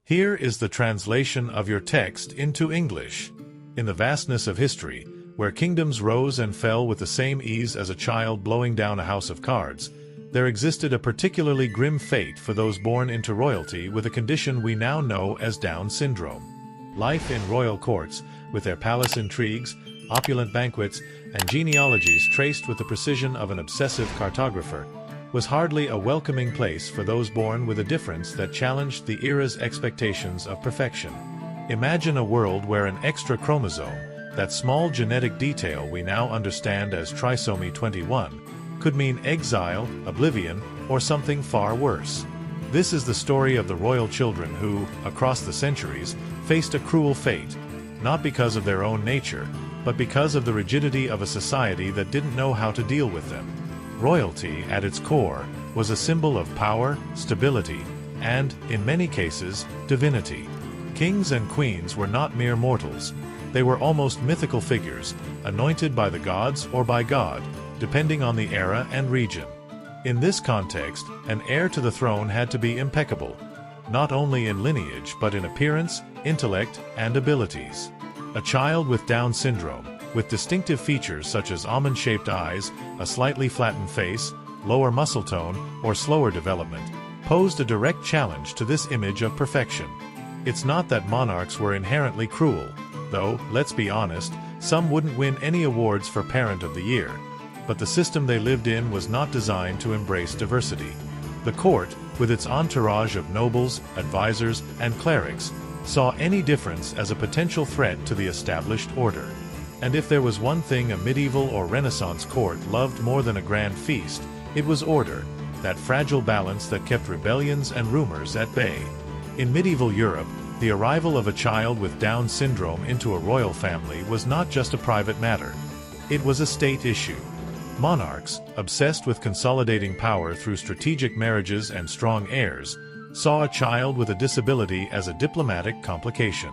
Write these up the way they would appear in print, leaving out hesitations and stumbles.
Here is the translation of your text into English. In the vastness of history, where kingdoms rose and fell with the same ease as a child blowing down a house of cards, there existed a particularly grim fate for those born into royalty with a condition we now know as Down syndrome. Life in royal courts, with their palace intrigues, opulent banquets, and genealogies traced with the precision of an obsessive cartographer, was hardly a welcoming place for those born with a difference that challenged the era's expectations of perfection. Imagine a world where an extra chromosome, that small genetic detail we now understand as trisomy 21, could mean exile, oblivion, or something far worse. This is the story of the royal children who, across the centuries, faced a cruel fate, not because of their own nature, but because of the rigidity of a society that didn't know how to deal with them. Royalty, at its core, was a symbol of power, stability, and, in many cases, divinity. Kings and queens were not mere mortals. They were almost mythical figures, anointed by the gods or by God, depending on the era and region. In this context, an heir to the throne had to be impeccable, not only in lineage but in appearance, intellect, and abilities. A child with Down syndrome, with distinctive features such as almond-shaped eyes, a slightly flattened face, lower muscle tone, or slower development, posed a direct challenge to this image of perfection. It's not that monarchs were inherently cruel, though, let's be honest, some wouldn't win any awards for Parent of the Year, but the system they lived in was not designed to embrace diversity. The court, with its entourage of nobles, advisors, and clerics, saw any difference as a potential threat to the established order. And if there was one thing a medieval or Renaissance court loved more than a grand feast, it was order, that fragile balance that kept rebellions and rumors at bay. In medieval Europe, the arrival of a child with Down syndrome into a royal family was not just a private matter. It was a state issue. Monarchs, obsessed with consolidating power through strategic marriages and strong heirs, saw a child with a disability as a diplomatic complication.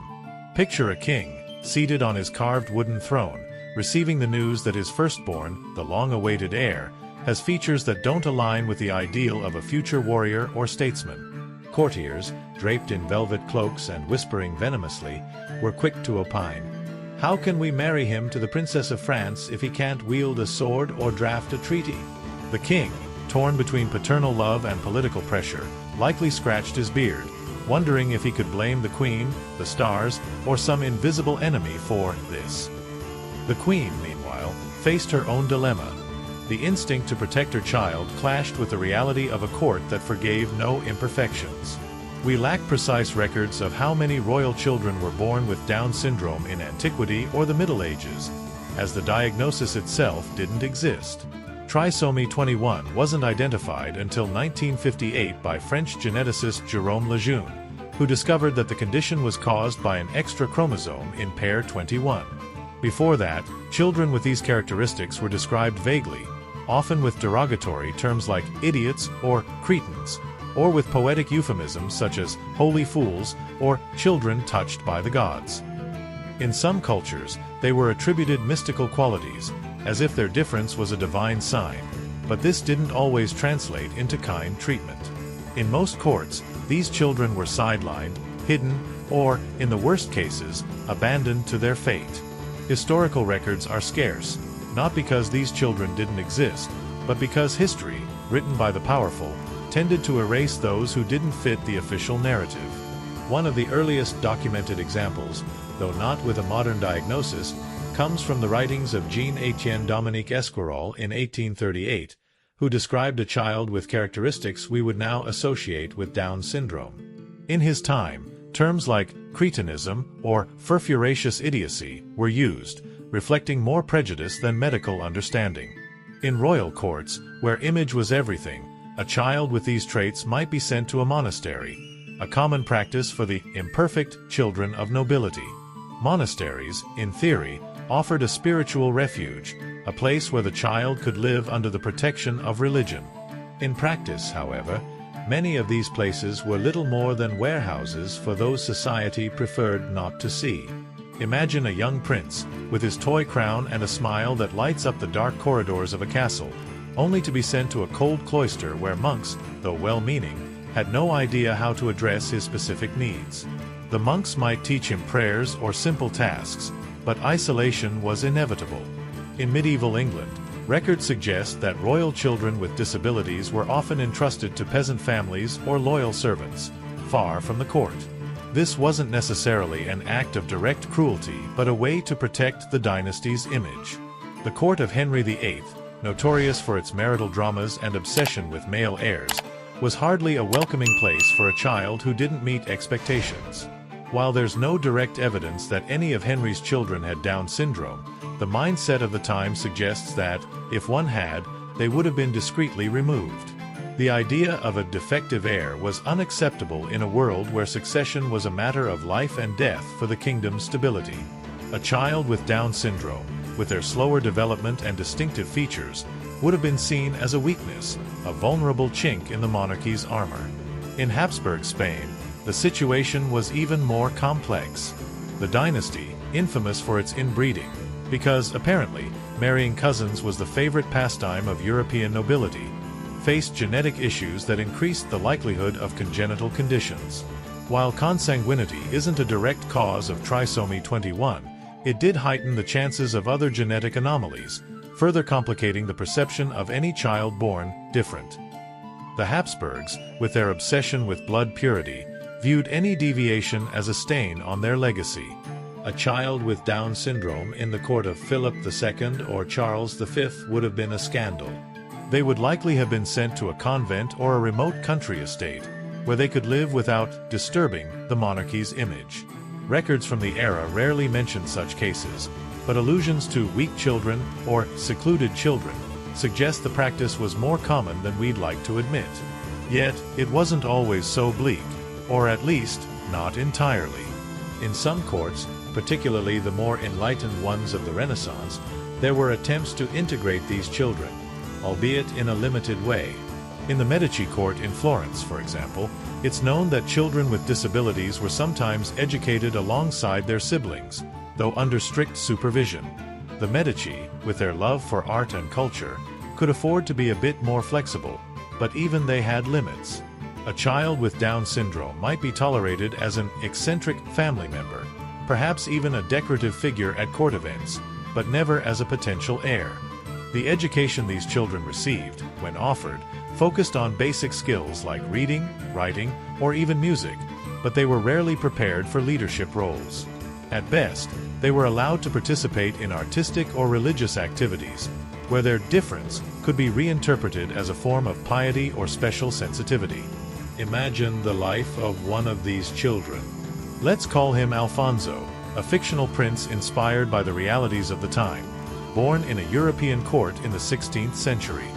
Picture a king, seated on his carved wooden throne, receiving the news that his firstborn, the long-awaited heir, has features that don't align with the ideal of a future warrior or statesman. Courtiers, draped in velvet cloaks and whispering venomously, were quick to opine. How can we marry him to the Princess of France if he can't wield a sword or draft a treaty? The king, torn between paternal love and political pressure, likely scratched his beard, wondering if he could blame the queen, the stars, or some invisible enemy for this. The queen, meanwhile, faced her own dilemma. The instinct to protect her child clashed with the reality of a court that forgave no imperfections. We lack precise records of how many royal children were born with Down syndrome in antiquity or the Middle Ages, as the diagnosis itself didn't exist. Trisomy 21 wasn't identified until 1958 by French geneticist Jérôme Lejeune, who discovered that the condition was caused by an extra chromosome in pair 21. Before that, children with these characteristics were described vaguely, often with derogatory terms like idiots or cretins, or with poetic euphemisms such as holy fools or children touched by the gods. In some cultures, they were attributed mystical qualities, as if their difference was a divine sign, but this didn't always translate into kind treatment. In most courts, these children were sidelined, hidden, or, in the worst cases, abandoned to their fate. Historical records are scarce, not because these children didn't exist, but because history, written by the powerful, tended to erase those who didn't fit the official narrative. One of the earliest documented examples, though not with a modern diagnosis, comes from the writings of Jean-Étienne Dominique Esquirol in 1838, who described a child with characteristics we would now associate with Down syndrome. In his time, terms like cretinism or furfuracious idiocy were used, reflecting more prejudice than medical understanding. In royal courts, where image was everything, a child with these traits might be sent to a monastery, a common practice for the imperfect children of nobility. Monasteries, in theory, offered a spiritual refuge, a place where the child could live under the protection of religion. In practice, however, many of these places were little more than warehouses for those society preferred not to see. Imagine a young prince, with his toy crown and a smile that lights up the dark corridors of a castle, only to be sent to a cold cloister where monks, though well-meaning, had no idea how to address his specific needs. The monks might teach him prayers or simple tasks, but isolation was inevitable. In medieval England, records suggest that royal children with disabilities were often entrusted to peasant families or loyal servants, far from the court. This wasn't necessarily an act of direct cruelty, but a way to protect the dynasty's image. The court of Henry VIII, notorious for its marital dramas and obsession with male heirs, was hardly a welcoming place for a child who didn't meet expectations. While there's no direct evidence that any of Henry's children had Down syndrome, the mindset of the time suggests that, if one had, they would have been discreetly removed. The idea of a defective heir was unacceptable in a world where succession was a matter of life and death for the kingdom's stability. A child with Down syndrome, with their slower development and distinctive features, would have been seen as a weakness, a vulnerable chink in the monarchy's armor. In Habsburg Spain, the situation was even more complex. The dynasty, infamous for its inbreeding, because, apparently, marrying cousins was the favorite pastime of European nobility, faced genetic issues that increased the likelihood of congenital conditions. While consanguinity isn't a direct cause of trisomy 21, it did heighten the chances of other genetic anomalies, further complicating the perception of any child born different. The Habsburgs, with their obsession with blood purity, viewed any deviation as a stain on their legacy. A child with Down syndrome in the court of Philip II or Charles V would have been a scandal. They would likely have been sent to a convent or a remote country estate, where they could live without disturbing the monarchy's image. Records from the era rarely mention such cases, but allusions to weak children or secluded children suggest the practice was more common than we'd like to admit. Yet, it wasn't always so bleak, or at least, not entirely. In some courts, particularly the more enlightened ones of the Renaissance, there were attempts to integrate these children, albeit in a limited way. In the Medici court in Florence, for example, it's known that children with disabilities were sometimes educated alongside their siblings, though under strict supervision. The Medici, with their love for art and culture, could afford to be a bit more flexible, but even they had limits. A child with Down syndrome might be tolerated as an eccentric family member, perhaps even a decorative figure at court events, but never as a potential heir. The education these children received, when offered, focused on basic skills like reading, writing, or even music, but they were rarely prepared for leadership roles. At best, they were allowed to participate in artistic or religious activities, where their difference could be reinterpreted as a form of piety or special sensitivity. Imagine the life of one of these children. Let's call him Alfonso, a fictional prince inspired by the realities of the time. Born in a European court in the 16th century,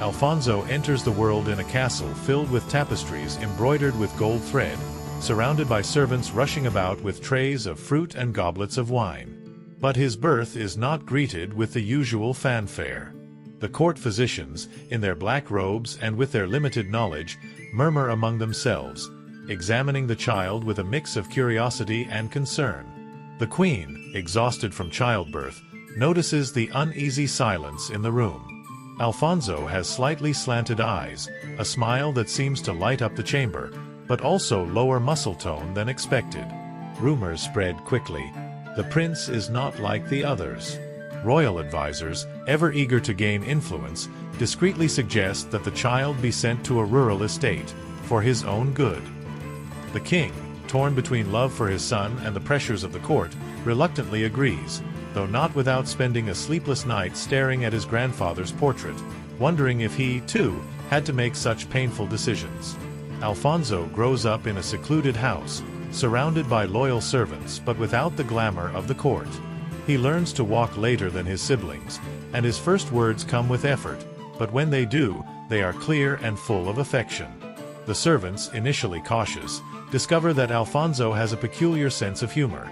Alfonso enters the world in a castle filled with tapestries embroidered with gold thread, surrounded by servants rushing about with trays of fruit and goblets of wine. But his birth is not greeted with the usual fanfare. The court physicians, in their black robes and with their limited knowledge, murmur among themselves, examining the child with a mix of curiosity and concern. The queen, exhausted from childbirth, notices the uneasy silence in the room. Alfonso has slightly slanted eyes, a smile that seems to light up the chamber, but also lower muscle tone than expected. Rumors spread quickly. The prince is not like the others. Royal advisors, ever eager to gain influence, discreetly suggest that the child be sent to a rural estate, for his own good. The king, torn between love for his son and the pressures of the court, reluctantly agrees, though not without spending a sleepless night staring at his grandfather's portrait, wondering if he, too, had to make such painful decisions. Alfonso grows up in a secluded house, surrounded by loyal servants but without the glamour of the court. He learns to walk later than his siblings, and his first words come with effort, but when they do, they are clear and full of affection. The servants, initially cautious, discover that Alfonso has a peculiar sense of humor.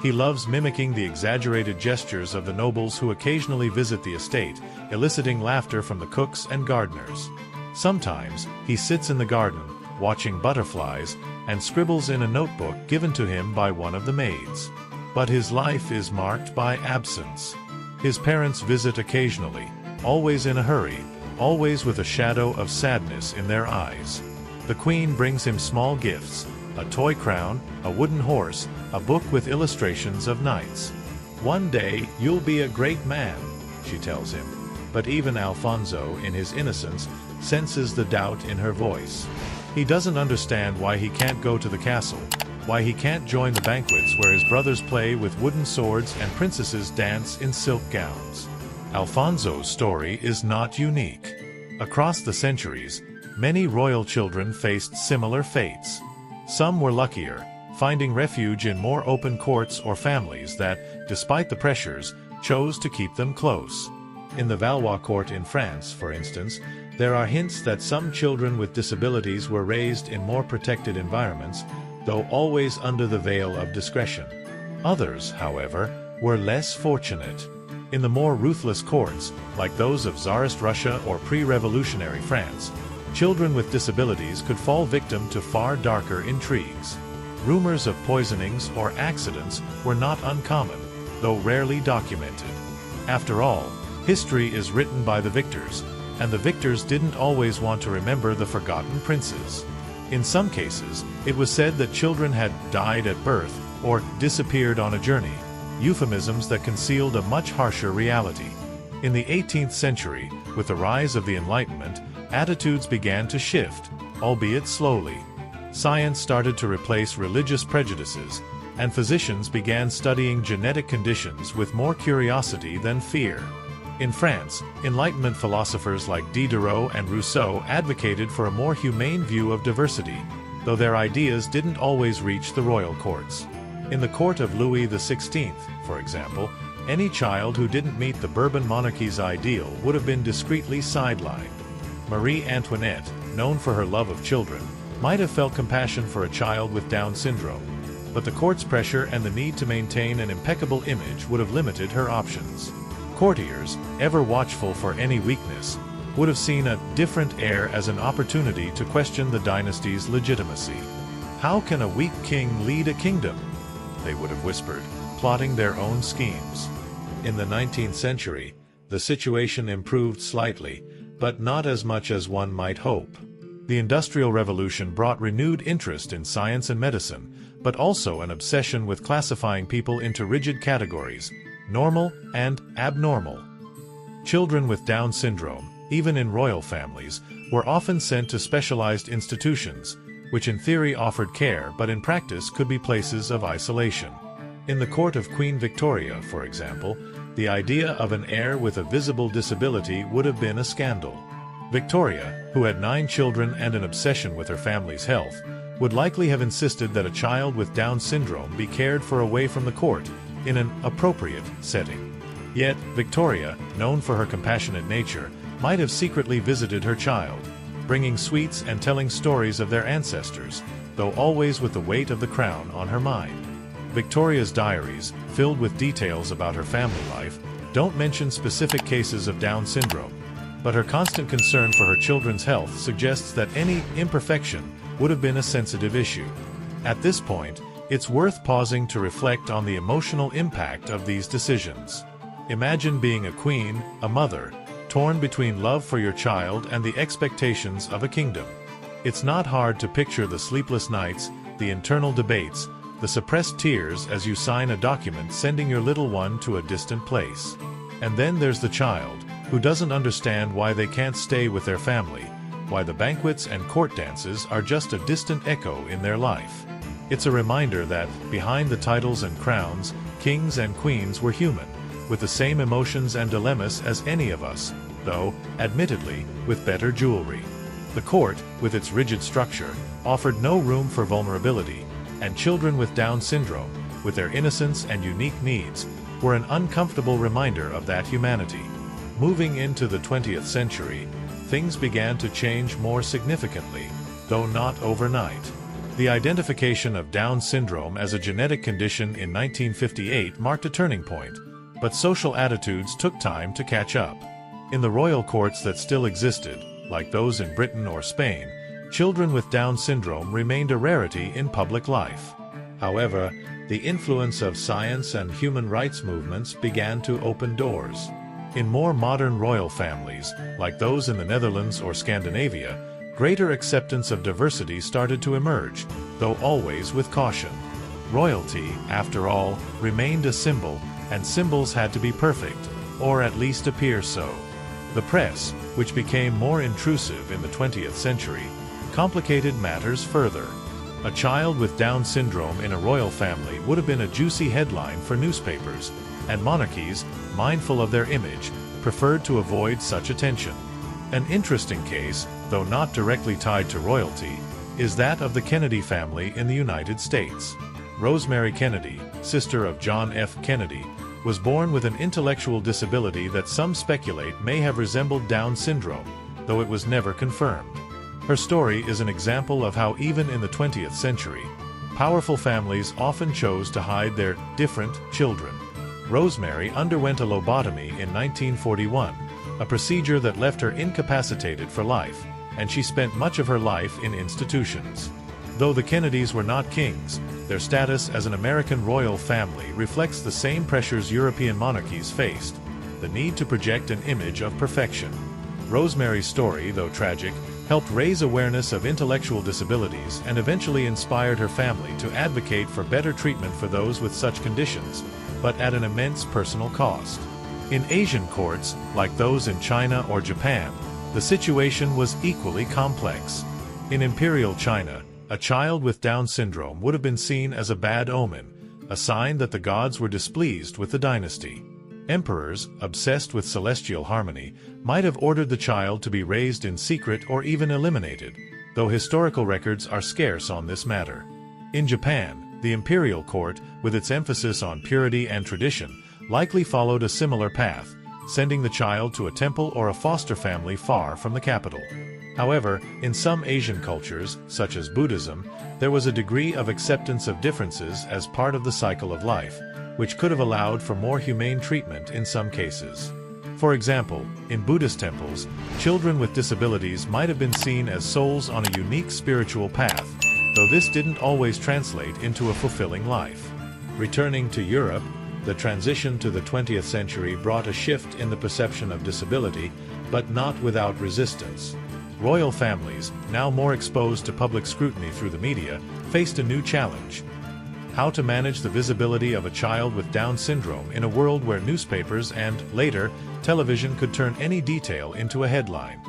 He loves mimicking the exaggerated gestures of the nobles who occasionally visit the estate, eliciting laughter from the cooks and gardeners. Sometimes, he sits in the garden, watching butterflies, and scribbles in a notebook given to him by one of the maids. But his life is marked by absence. His parents visit occasionally, always in a hurry, always with a shadow of sadness in their eyes. The queen brings him small gifts, a toy crown, a wooden horse, a book with illustrations of knights. "One day, you'll be a great man," she tells him. But even Alfonso, in his innocence, senses the doubt in her voice. He doesn't understand why he can't go to the castle, why he can't join the banquets where his brothers play with wooden swords and princesses dance in silk gowns. Alfonso's story is not unique. Across the centuries, many royal children faced similar fates. Some were luckier, finding refuge in more open courts or families that, despite the pressures, chose to keep them close. In the Valois court in France, for instance, there are hints that some children with disabilities were raised in more protected environments, though always under the veil of discretion. Others, however, were less fortunate. In the more ruthless courts, like those of Tsarist Russia or pre-revolutionary France, children with disabilities could fall victim to far darker intrigues. Rumors of poisonings or accidents were not uncommon, though rarely documented. After all, history is written by the victors, and the victors didn't always want to remember the forgotten princes. In some cases, it was said that children had died at birth or disappeared on a journey, euphemisms that concealed a much harsher reality. In the 18th century, with the rise of the Enlightenment, attitudes began to shift, albeit slowly. Science started to replace religious prejudices, and physicians began studying genetic conditions with more curiosity than fear. In France, Enlightenment philosophers like Diderot and Rousseau advocated for a more humane view of diversity, though their ideas didn't always reach the royal courts. In the court of Louis XVI, for example, any child who didn't meet the Bourbon monarchy's ideal would have been discreetly sidelined. Marie Antoinette, known for her love of children, might have felt compassion for a child with Down syndrome, but the court's pressure and the need to maintain an impeccable image would have limited her options. Courtiers, ever watchful for any weakness, would have seen a different heir as an opportunity to question the dynasty's legitimacy. "How can a weak king lead a kingdom?" they would have whispered, plotting their own schemes. In the 19th century, the situation improved slightly, but not as much as one might hope. The Industrial Revolution brought renewed interest in science and medicine, but also an obsession with classifying people into rigid categories, normal and abnormal. Children with Down syndrome, even in royal families, were often sent to specialized institutions, which in theory offered care but in practice could be places of isolation. In the court of Queen Victoria, for example, the idea of an heir with a visible disability would have been a scandal. Victoria, who had 9 children and an obsession with her family's health, would likely have insisted that a child with Down syndrome be cared for away from the court, in an appropriate setting. Yet, Victoria, known for her compassionate nature, might have secretly visited her child, bringing sweets and telling stories of their ancestors, though always with the weight of the crown on her mind. Victoria's diaries, filled with details about her family life, don't mention specific cases of Down syndrome, but her constant concern for her children's health suggests that any imperfection would have been a sensitive issue. At this point, it's worth pausing to reflect on the emotional impact of these decisions. Imagine being a queen, a mother, torn between love for your child and the expectations of a kingdom. It's not hard to picture the sleepless nights, the internal debates, the suppressed tears as you sign a document sending your little one to a distant place. And then there's the child, who doesn't understand why they can't stay with their family, why the banquets and court dances are just a distant echo in their life. It's a reminder that, behind the titles and crowns, kings and queens were human, with the same emotions and dilemmas as any of us, though, admittedly, with better jewelry. The court, with its rigid structure, offered no room for vulnerability, and children with Down syndrome, with their innocence and unique needs, were an uncomfortable reminder of that humanity. Moving into the 20th century, things began to change more significantly, though not overnight. The identification of Down syndrome as a genetic condition in 1958 marked a turning point, but social attitudes took time to catch up. In the royal courts that still existed, like those in Britain or Spain, children with Down syndrome remained a rarity in public life. However, the influence of science and human rights movements began to open doors. In more modern royal families, like those in the Netherlands or Scandinavia, greater acceptance of diversity started to emerge, though always with caution. Royalty, after all, remained a symbol, and symbols had to be perfect, or at least appear so. The press, which became more intrusive in the 20th century, complicated matters further. A child with Down syndrome in a royal family would have been a juicy headline for newspapers, and monarchies, mindful of their image, preferred to avoid such attention. An interesting case, though not directly tied to royalty, is that of the Kennedy family in the United States. Rosemary Kennedy, sister of John F. Kennedy, was born with an intellectual disability that some speculate may have resembled Down syndrome, though it was never confirmed. Her story is an example of how even in the 20th century, powerful families often chose to hide their different children. Rosemary underwent a lobotomy in 1941, a procedure that left her incapacitated for life, and she spent much of her life in institutions. Though the Kennedys were not kings, their status as an American royal family reflects the same pressures European monarchies faced: the need to project an image of perfection. Rosemary's story, though tragic, helped raise awareness of intellectual disabilities and eventually inspired her family to advocate for better treatment for those with such conditions, but at an immense personal cost. In Asian courts, like those in China or Japan, the situation was equally complex. In imperial China, a child with Down syndrome would have been seen as a bad omen, a sign that the gods were displeased with the dynasty. Emperors, obsessed with celestial harmony, might have ordered the child to be raised in secret or even eliminated, though historical records are scarce on this matter. In Japan, the imperial court, with its emphasis on purity and tradition, likely followed a similar path, sending the child to a temple or a foster family far from the capital. However, in some Asian cultures, such as Buddhism, there was a degree of acceptance of differences as part of the cycle of life, which could have allowed for more humane treatment in some cases. For example, in Buddhist temples, children with disabilities might have been seen as souls on a unique spiritual path, though this didn't always translate into a fulfilling life. Returning to Europe, the transition to the 20th century brought a shift in the perception of disability, but not without resistance. Royal families, now more exposed to public scrutiny through the media, faced a new challenge: how to manage the visibility of a child with Down syndrome in a world where newspapers and, later, television could turn any detail into a headline.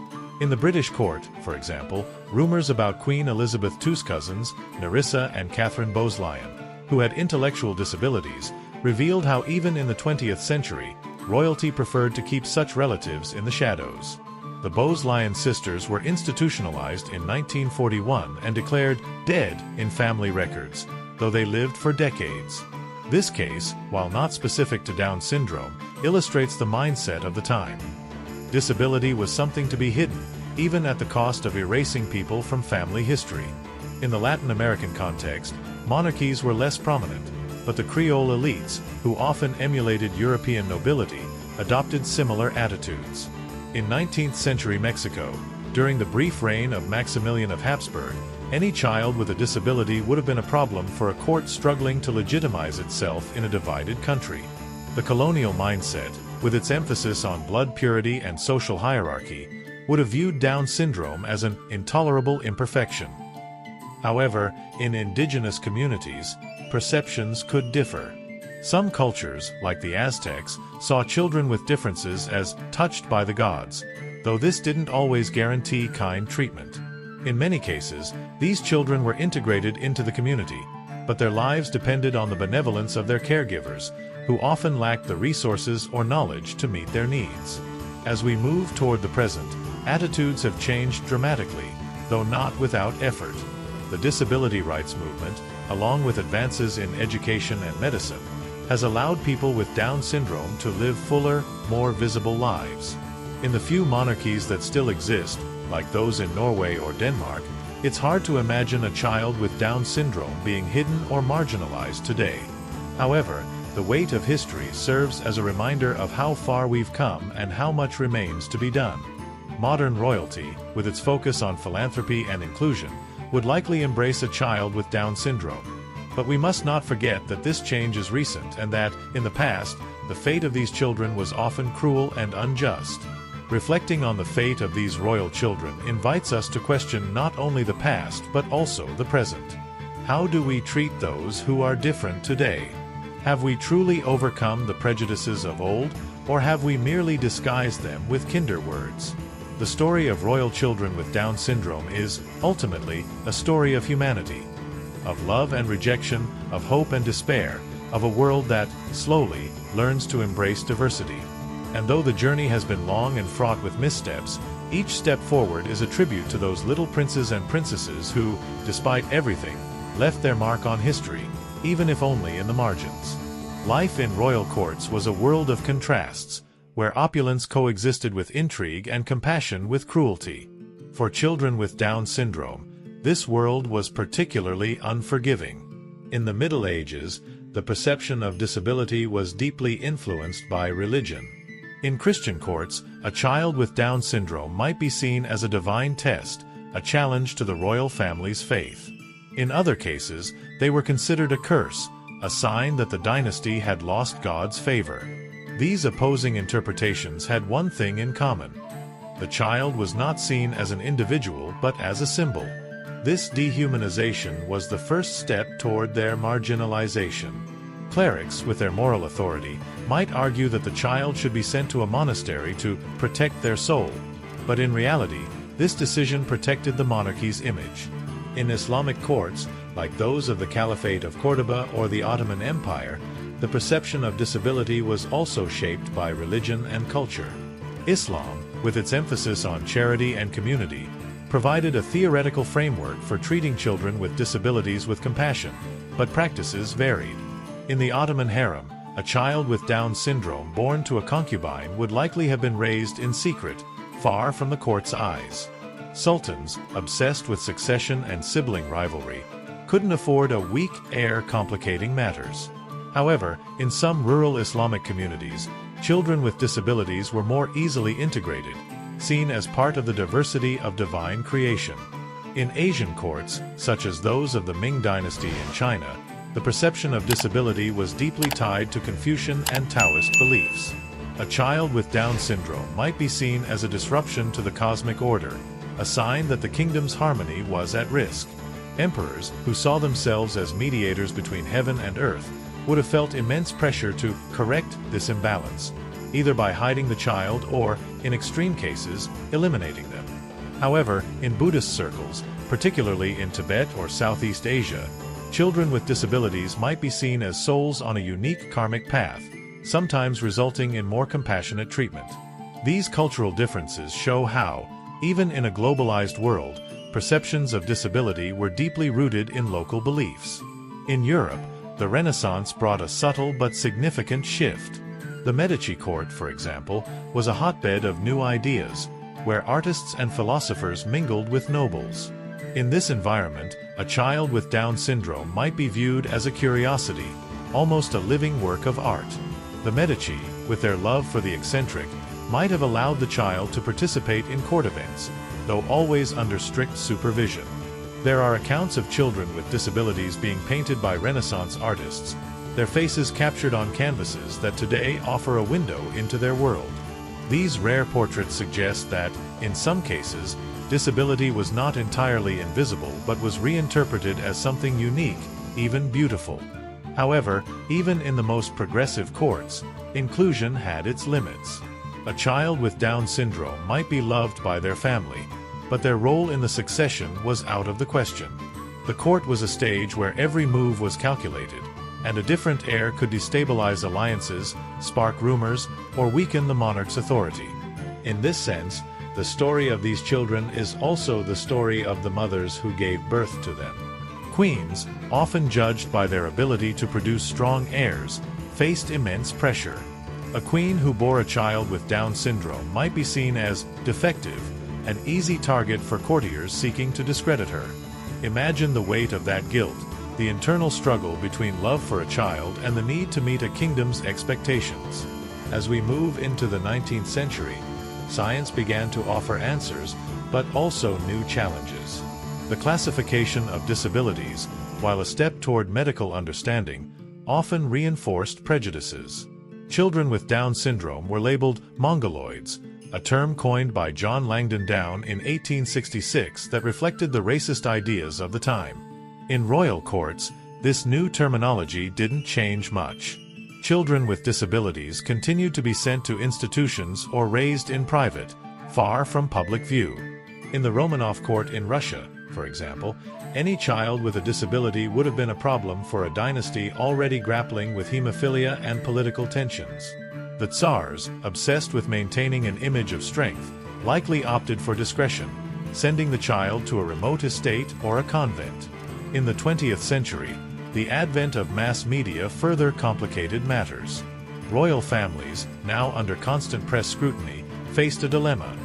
In the British court, for example, rumors about Queen Elizabeth II's cousins, Nerissa and Catherine Bowes-Lyon, who had intellectual disabilities, revealed how even in the 20th century, royalty preferred to keep such relatives in the shadows. The Bowes-Lyon sisters were institutionalized in 1941 and declared dead in family records, though they lived for decades. This case, while not specific to Down syndrome, illustrates the mindset of the time. Disability was something to be hidden, even at the cost of erasing people from family history. In the Latin American context, monarchies were less prominent, but the Creole elites, who often emulated European nobility, adopted similar attitudes. In 19th-century Mexico, during the brief reign of Maximilian of Habsburg, any child with a disability would have been a problem for a court struggling to legitimize itself in a divided country. The colonial mindset, with its emphasis on blood purity and social hierarchy, would have viewed Down syndrome as an intolerable imperfection. However, in indigenous communities, perceptions could differ. Some cultures, like the Aztecs, saw children with differences as touched by the gods, though this didn't always guarantee kind treatment. In many cases, these children were integrated into the community, but their lives depended on the benevolence of their caregivers, who often lacked the resources or knowledge to meet their needs. As we move toward the present, attitudes have changed dramatically, though not without effort. The disability rights movement, along with advances in education and medicine, has allowed people with Down syndrome to live fuller, more visible lives. In the few monarchies that still exist, like those in Norway or Denmark, it's hard to imagine a child with Down syndrome being hidden or marginalized today. However, the weight of history serves as a reminder of how far we've come and how much remains to be done. Modern royalty, with its focus on philanthropy and inclusion, would likely embrace a child with Down syndrome. But we must not forget that this change is recent and that, in the past, the fate of these children was often cruel and unjust. Reflecting on the fate of these royal children invites us to question not only the past but also the present. How do we treat those who are different today? Have we truly overcome the prejudices of old, or have we merely disguised them with kinder words? The story of royal children with Down syndrome is, ultimately, a story of humanity, of love and rejection, of hope and despair, of a world that, slowly, learns to embrace diversity. And though the journey has been long and fraught with missteps, each step forward is a tribute to those little princes and princesses who, despite everything, left their mark on history, even if only in the margins. Life in royal courts was a world of contrasts, where opulence coexisted with intrigue and compassion with cruelty. For children with Down syndrome, this world was particularly unforgiving. In the Middle Ages, the perception of disability was deeply influenced by religion. In Christian courts, a child with Down syndrome might be seen as a divine test, a challenge to the royal family's faith. In other cases, they were considered a curse, a sign that the dynasty had lost God's favor. These opposing interpretations had one thing in common. The child was not seen as an individual but as a symbol. This dehumanization was the first step toward their marginalization. Clerics, with their moral authority, might argue that the child should be sent to a monastery to protect their soul, but in reality, this decision protected the monarchy's image. In Islamic courts, like those of the Caliphate of Cordoba or the Ottoman Empire, the perception of disability was also shaped by religion and culture. Islam, with its emphasis on charity and community, provided a theoretical framework for treating children with disabilities with compassion, but practices varied. In the Ottoman harem, a child with Down syndrome born to a concubine would likely have been raised in secret, far from the court's eyes. Sultans, obsessed with succession and sibling rivalry, couldn't afford a weak heir complicating matters. However, in some rural Islamic communities, children with disabilities were more easily integrated, seen as part of the diversity of divine creation. In Asian courts, such as those of the Ming dynasty in China, the perception of disability was deeply tied to Confucian and Taoist beliefs. A child with Down syndrome might be seen as a disruption to the cosmic order, a sign that the kingdom's harmony was at risk. Emperors, who saw themselves as mediators between heaven and earth, would have felt immense pressure to correct this imbalance, either by hiding the child or, in extreme cases, eliminating them. However, in Buddhist circles, particularly in Tibet or Southeast Asia, children with disabilities might be seen as souls on a unique karmic path, sometimes resulting in more compassionate treatment. These cultural differences show how, even in a globalized world, perceptions of disability were deeply rooted in local beliefs. In Europe, the Renaissance brought a subtle but significant shift. The Medici court, for example, was a hotbed of new ideas, where artists and philosophers mingled with nobles. In this environment, a child with Down syndrome might be viewed as a curiosity, almost a living work of art. The Medici, with their love for the eccentric, might have allowed the child to participate in court events, though always under strict supervision. There are accounts of children with disabilities being painted by Renaissance artists, their faces captured on canvases that today offer a window into their world. These rare portraits suggest that, in some cases, disability was not entirely invisible but was reinterpreted as something unique, even beautiful. However, even in the most progressive courts, inclusion had its limits. A child with Down syndrome might be loved by their family, but their role in the succession was out of the question. The court was a stage where every move was calculated, and a different heir could destabilize alliances, spark rumors, or weaken the monarch's authority. In this sense, the story of these children is also the story of the mothers who gave birth to them. Queens, often judged by their ability to produce strong heirs, faced immense pressure. A queen who bore a child with Down syndrome might be seen as defective, an easy target for courtiers seeking to discredit her. Imagine the weight of that guilt, the internal struggle between love for a child and the need to meet a kingdom's expectations. As we move into the 19th century, science began to offer answers, but also new challenges. The classification of disabilities, while a step toward medical understanding, often reinforced prejudices. Children with Down syndrome were labeled mongoloids, a term coined by John Langdon Down in 1866 that reflected the racist ideas of the time. In royal courts, this new terminology didn't change much. Children with disabilities continued to be sent to institutions or raised in private, far from public view. In the Romanov court in Russia, for example, any child with a disability would have been a problem for a dynasty already grappling with hemophilia and political tensions. The Tsars, obsessed with maintaining an image of strength, likely opted for discretion, sending the child to a remote estate or a convent. In the 20th century, the advent of mass media further complicated matters. Royal families, now under constant press scrutiny, faced a dilemma: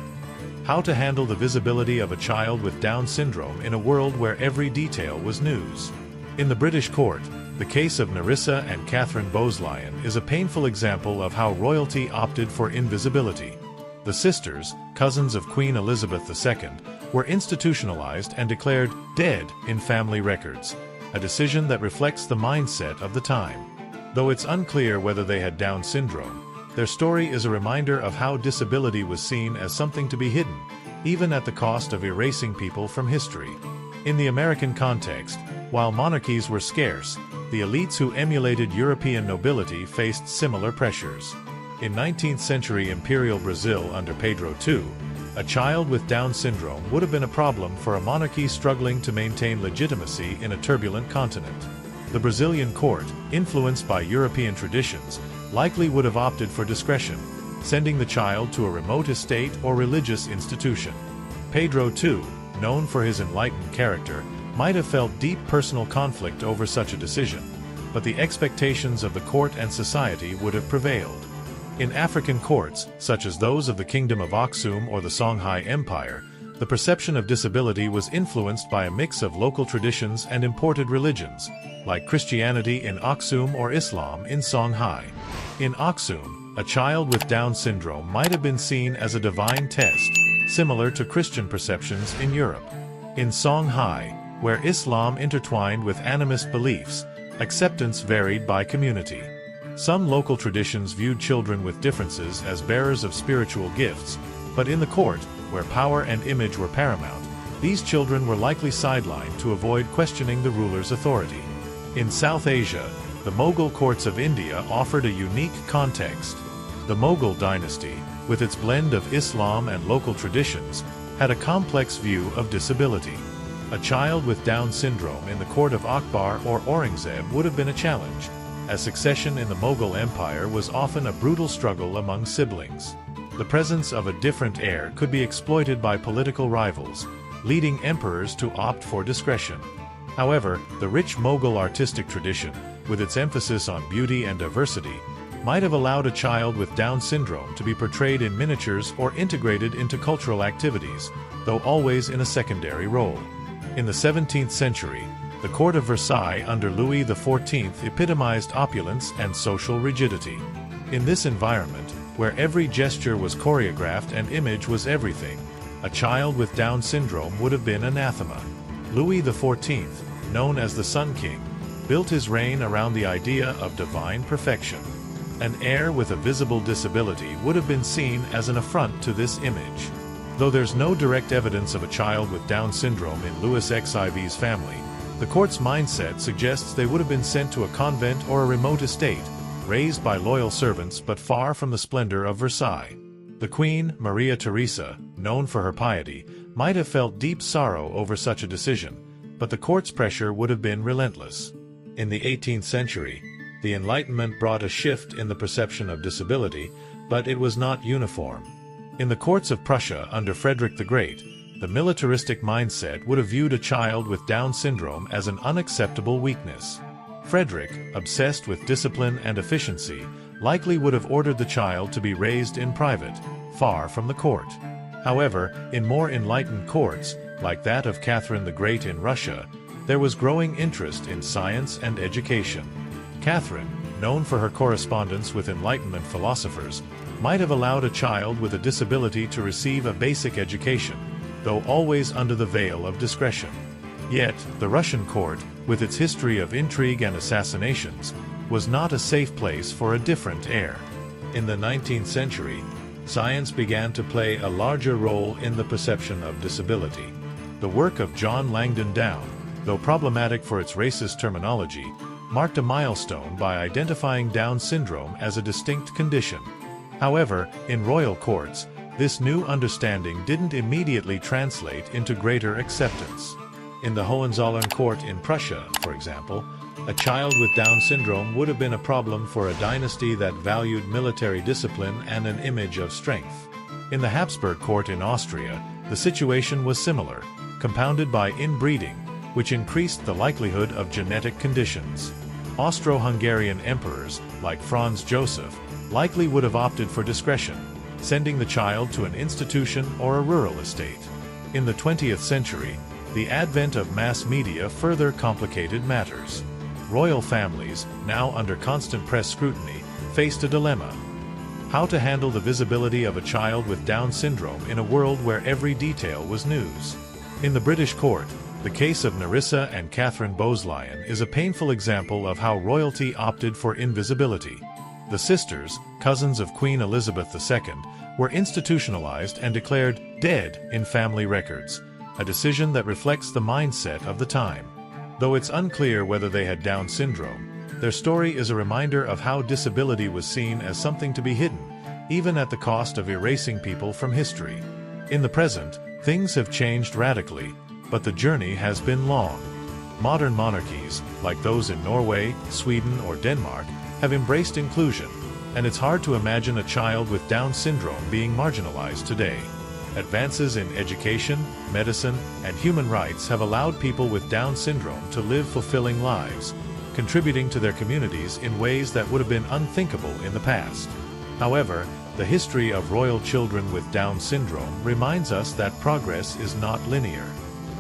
how to handle the visibility of a child with Down syndrome in a world where every detail was news. In the British court, the case of Nerissa and Catherine Bowes-Lyon is a painful example of how royalty opted for invisibility. The sisters, cousins of Queen Elizabeth II, were institutionalized and declared dead in family records, a decision that reflects the mindset of the time. Though it's unclear whether they had Down syndrome, their story is a reminder of how disability was seen as something to be hidden, even at the cost of erasing people from history. In the American context, while monarchies were scarce, the elites who emulated European nobility faced similar pressures. In 19th-century imperial Brazil under Pedro II, a child with Down syndrome would have been a problem for a monarchy struggling to maintain legitimacy in a turbulent continent. The Brazilian court, influenced by European traditions, likely would have opted for discretion, sending the child to a remote estate or religious institution. Pedro II, known for his enlightened character, might have felt deep personal conflict over such a decision, but the expectations of the court and society would have prevailed. In African courts, such as those of the Kingdom of Aksum or the Songhai Empire, the perception of disability was influenced by a mix of local traditions and imported religions, like Christianity in Aksum or Islam in Songhai. In Aksum, a child with Down syndrome might have been seen as a divine test, similar to Christian perceptions in Europe. In Songhai, where Islam intertwined with animist beliefs, acceptance varied by community. Some local traditions viewed children with differences as bearers of spiritual gifts, but in the court, where power and image were paramount, these children were likely sidelined to avoid questioning the ruler's authority. In South Asia, the Mughal courts of India offered a unique context. The Mughal dynasty, with its blend of Islam and local traditions, had a complex view of disability. A child with Down syndrome in the court of Akbar or Aurangzeb would have been a challenge, as succession in the Mughal Empire was often a brutal struggle among siblings. The presence of a different heir could be exploited by political rivals, leading emperors to opt for discretion. However, the rich Mughal artistic tradition, with its emphasis on beauty and diversity, might have allowed a child with Down syndrome to be portrayed in miniatures or integrated into cultural activities, though always in a secondary role. In the 17th century, the court of Versailles under Louis XIV epitomized opulence and social rigidity. In this environment, where every gesture was choreographed and image was everything, a child with Down syndrome would have been anathema. Louis XIV, known as the Sun King, built his reign around the idea of divine perfection. An heir with a visible disability would have been seen as an affront to this image. Though there's no direct evidence of a child with Down syndrome in Louis XIV's family, the court's mindset suggests they would have been sent to a convent or a remote estate, raised by loyal servants but far from the splendor of Versailles. The Queen, Maria Theresa, known for her piety, might have felt deep sorrow over such a decision, but the court's pressure would have been relentless. In the 18th century, the Enlightenment brought a shift in the perception of disability, but it was not uniform. In the courts of Prussia under Frederick the Great, the militaristic mindset would have viewed a child with Down syndrome as an unacceptable weakness. Frederick, obsessed with discipline and efficiency, likely would have ordered the child to be raised in private, far from the court. However, in more enlightened courts, like that of Catherine the Great in Russia, there was growing interest in science and education. Catherine, known for her correspondence with Enlightenment philosophers, might have allowed a child with a disability to receive a basic education, though always under the veil of discretion. Yet, the Russian court, with its history of intrigue and assassinations, was not a safe place for a different heir. In the 19th century, science began to play a larger role in the perception of disability. The work of John Langdon Down, though problematic for its racist terminology, marked a milestone by identifying Down syndrome as a distinct condition. However, in royal courts, this new understanding didn't immediately translate into greater acceptance. In the Hohenzollern court in Prussia, for example, a child with Down syndrome would have been a problem for a dynasty that valued military discipline and an image of strength. In the Habsburg court in Austria, the situation was similar, compounded by inbreeding, which increased the likelihood of genetic conditions. Austro-Hungarian emperors, like Franz Joseph, likely would have opted for discretion, sending the child to an institution or a rural estate. In the 20th century, the advent of mass media further complicated matters. Royal families, now under constant press scrutiny, faced a dilemma: how to handle the visibility of a child with Down syndrome in a world where every detail was news. In the British court, the case of Nerissa and Catherine Bowes-Lyon is a painful example of how royalty opted for invisibility. The sisters, cousins of Queen Elizabeth II, were institutionalized and declared dead in family records, a decision that reflects the mindset of the time. Though it's unclear whether they had Down syndrome, their story is a reminder of how disability was seen as something to be hidden, even at the cost of erasing people from history. In the present, things have changed radically, but the journey has been long. Modern monarchies, like those in Norway, Sweden, or Denmark, have embraced inclusion, and it's hard to imagine a child with Down syndrome being marginalized today. Advances in education, medicine, and human rights have allowed people with Down syndrome to live fulfilling lives, contributing to their communities in ways that would have been unthinkable in the past. However, the history of royal children with Down syndrome reminds us that progress is not linear.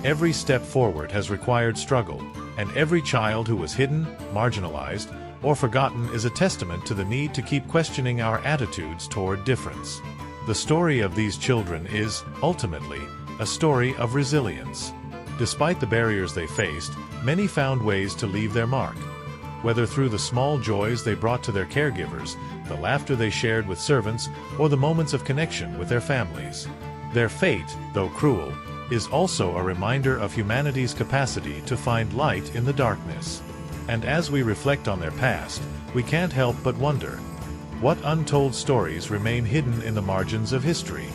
Every step forward has required struggle, and every child who was hidden, marginalized, or forgotten is a testament to the need to keep questioning our attitudes toward difference. The story of these children is, ultimately, a story of resilience. Despite the barriers they faced, many found ways to leave their mark. Whether through the small joys they brought to their caregivers, the laughter they shared with servants, or the moments of connection with their families. Their fate, though cruel, is also a reminder of humanity's capacity to find light in the darkness. And as we reflect on their past, we can't help but wonder, what untold stories remain hidden in the margins of history?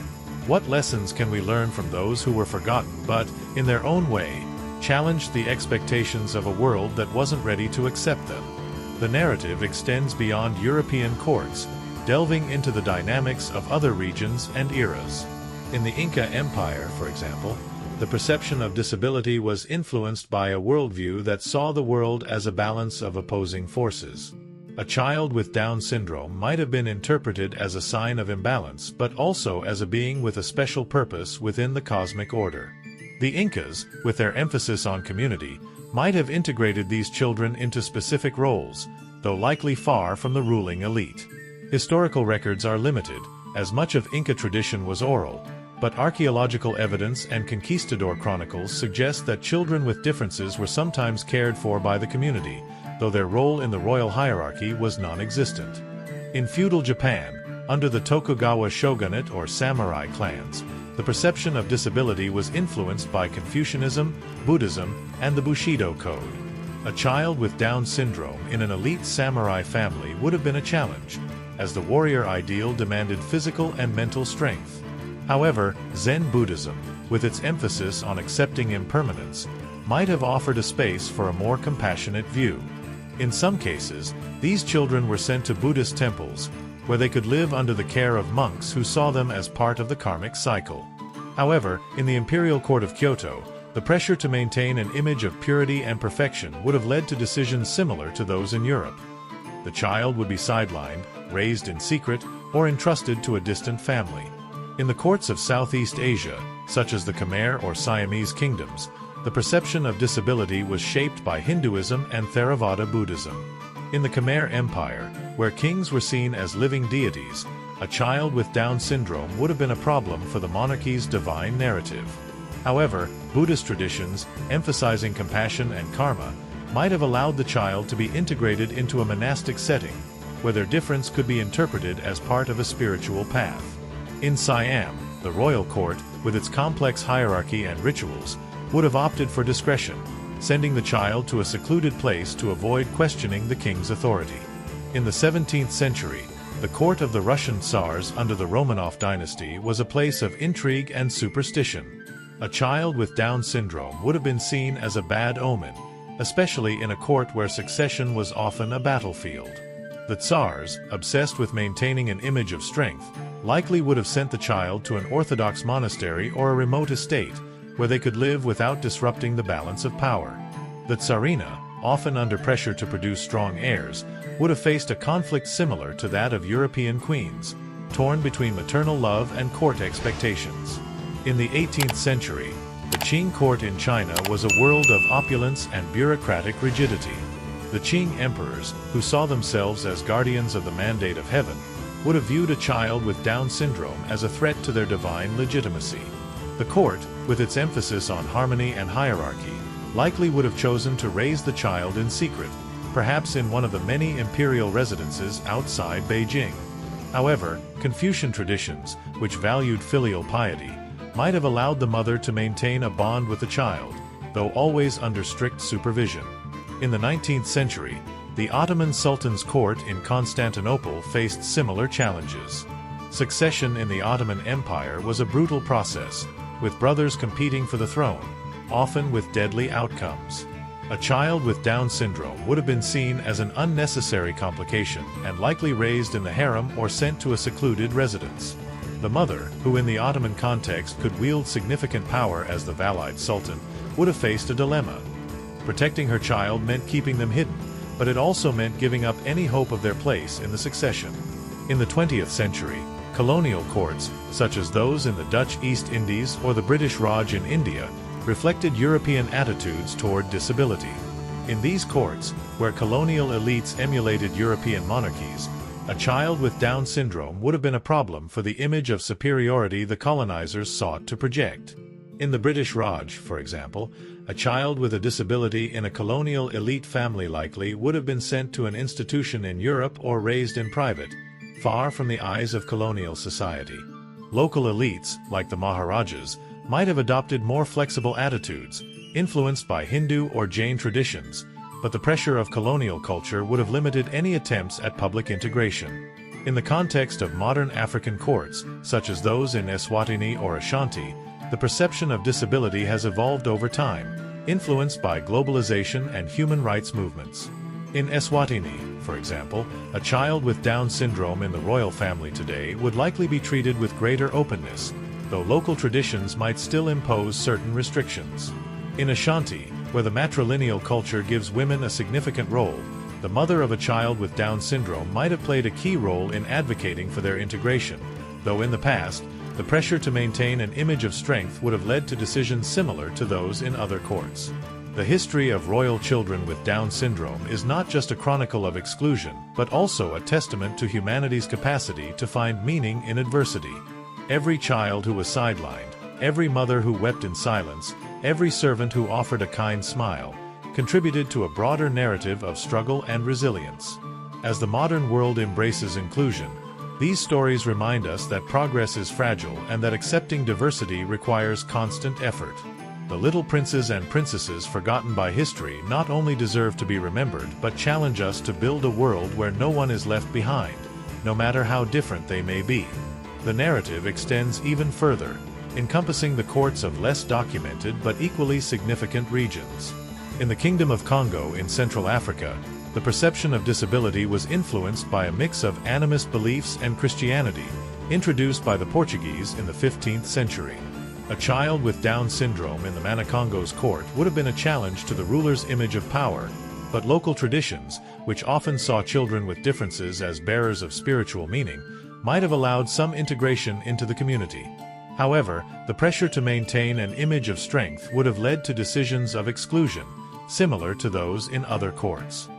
What lessons can we learn from those who were forgotten but, in their own way, challenged the expectations of a world that wasn't ready to accept them? The narrative extends beyond European courts, delving into the dynamics of other regions and eras. In the Inca Empire, for example, the perception of disability was influenced by a worldview that saw the world as a balance of opposing forces. A child with Down syndrome might have been interpreted as a sign of imbalance, but also as a being with a special purpose within the cosmic order. The Incas, with their emphasis on community, might have integrated these children into specific roles, though likely far from the ruling elite. Historical records are limited, as much of Inca tradition was oral, but archaeological evidence and conquistador chronicles suggest that children with differences were sometimes cared for by the community, though their role in the royal hierarchy was non-existent. In feudal Japan, under the Tokugawa shogunate or samurai clans, the perception of disability was influenced by Confucianism, Buddhism, and the Bushido Code. A child with Down syndrome in an elite samurai family would have been a challenge, as the warrior ideal demanded physical and mental strength. However, Zen Buddhism, with its emphasis on accepting impermanence, might have offered a space for a more compassionate view. In some cases, these children were sent to Buddhist temples, where they could live under the care of monks who saw them as part of the karmic cycle. However, in the imperial court of Kyoto, the pressure to maintain an image of purity and perfection would have led to decisions similar to those in Europe. The child would be sidelined, raised in secret, or entrusted to a distant family. In the courts of Southeast Asia, such as the Khmer or Siamese kingdoms, the perception of disability was shaped by Hinduism and Theravada Buddhism. In the Khmer Empire, where kings were seen as living deities, a child with Down syndrome would have been a problem for the monarchy's divine narrative. However, Buddhist traditions, emphasizing compassion and karma, might have allowed the child to be integrated into a monastic setting, where their difference could be interpreted as part of a spiritual path. In Siam, the royal court, with its complex hierarchy and rituals, would have opted for discretion, sending the child to a secluded place to avoid questioning the king's authority. In the 17th century, the court of the Russian Tsars under the Romanov dynasty was a place of intrigue and superstition. A child with Down syndrome would have been seen as a bad omen, especially in a court where succession was often a battlefield. The Tsars, obsessed with maintaining an image of strength, likely would have sent the child to an Orthodox monastery or a remote estate, where they could live without disrupting the balance of power. The Tsarina, often under pressure to produce strong heirs, would have faced a conflict similar to that of European queens, torn between maternal love and court expectations. In the 18th century, the Qing court in China was a world of opulence and bureaucratic rigidity. The Qing emperors, who saw themselves as guardians of the mandate of heaven, would have viewed a child with Down syndrome as a threat to their divine legitimacy. The court, with its emphasis on harmony and hierarchy, likely would have chosen to raise the child in secret, perhaps in one of the many imperial residences outside Beijing. However, Confucian traditions, which valued filial piety, might have allowed the mother to maintain a bond with the child, though always under strict supervision. In the 19th century, the Ottoman Sultan's court in Constantinople faced similar challenges. Succession in the Ottoman Empire was a brutal process, with brothers competing for the throne, often with deadly outcomes. A child with Down syndrome would have been seen as an unnecessary complication and likely raised in the harem or sent to a secluded residence. The mother, who in the Ottoman context could wield significant power as the Valide Sultan, would have faced a dilemma. Protecting her child meant keeping them hidden, but it also meant giving up any hope of their place in the succession. In the 20th century, colonial courts, such as those in the Dutch East Indies or the British Raj in India, reflected European attitudes toward disability. In these courts, where colonial elites emulated European monarchies, a child with Down syndrome would have been a problem for the image of superiority the colonizers sought to project. In the British Raj, for example, a child with a disability in a colonial elite family likely would have been sent to an institution in Europe or raised in private, far from the eyes of colonial society. Local elites, like the Maharajas, might have adopted more flexible attitudes, influenced by Hindu or Jain traditions, but the pressure of colonial culture would have limited any attempts at public integration. In the context of modern African courts, such as those in Eswatini or Ashanti, the perception of disability has evolved over time, influenced by globalization and human rights movements. In Eswatini, for example, a child with Down syndrome in the royal family today would likely be treated with greater openness, though local traditions might still impose certain restrictions. In Ashanti, where the matrilineal culture gives women a significant role, the mother of a child with Down syndrome might have played a key role in advocating for their integration, though in the past, the pressure to maintain an image of strength would have led to decisions similar to those in other courts. The history of royal children with Down syndrome is not just a chronicle of exclusion, but also a testament to humanity's capacity to find meaning in adversity. Every child who was sidelined, every mother who wept in silence, every servant who offered a kind smile, contributed to a broader narrative of struggle and resilience. As the modern world embraces inclusion, these stories remind us that progress is fragile and that accepting diversity requires constant effort. The little princes and princesses forgotten by history not only deserve to be remembered but challenge us to build a world where no one is left behind, no matter how different they may be. The narrative extends even further, encompassing the courts of less documented but equally significant regions. In the Kingdom of Congo in Central Africa, the perception of disability was influenced by a mix of animist beliefs and Christianity, introduced by the Portuguese in the 15th century. A child with Down syndrome in the Manikongo's court would have been a challenge to the ruler's image of power, but local traditions, which often saw children with differences as bearers of spiritual meaning, might have allowed some integration into the community. However, the pressure to maintain an image of strength would have led to decisions of exclusion, similar to those in other courts.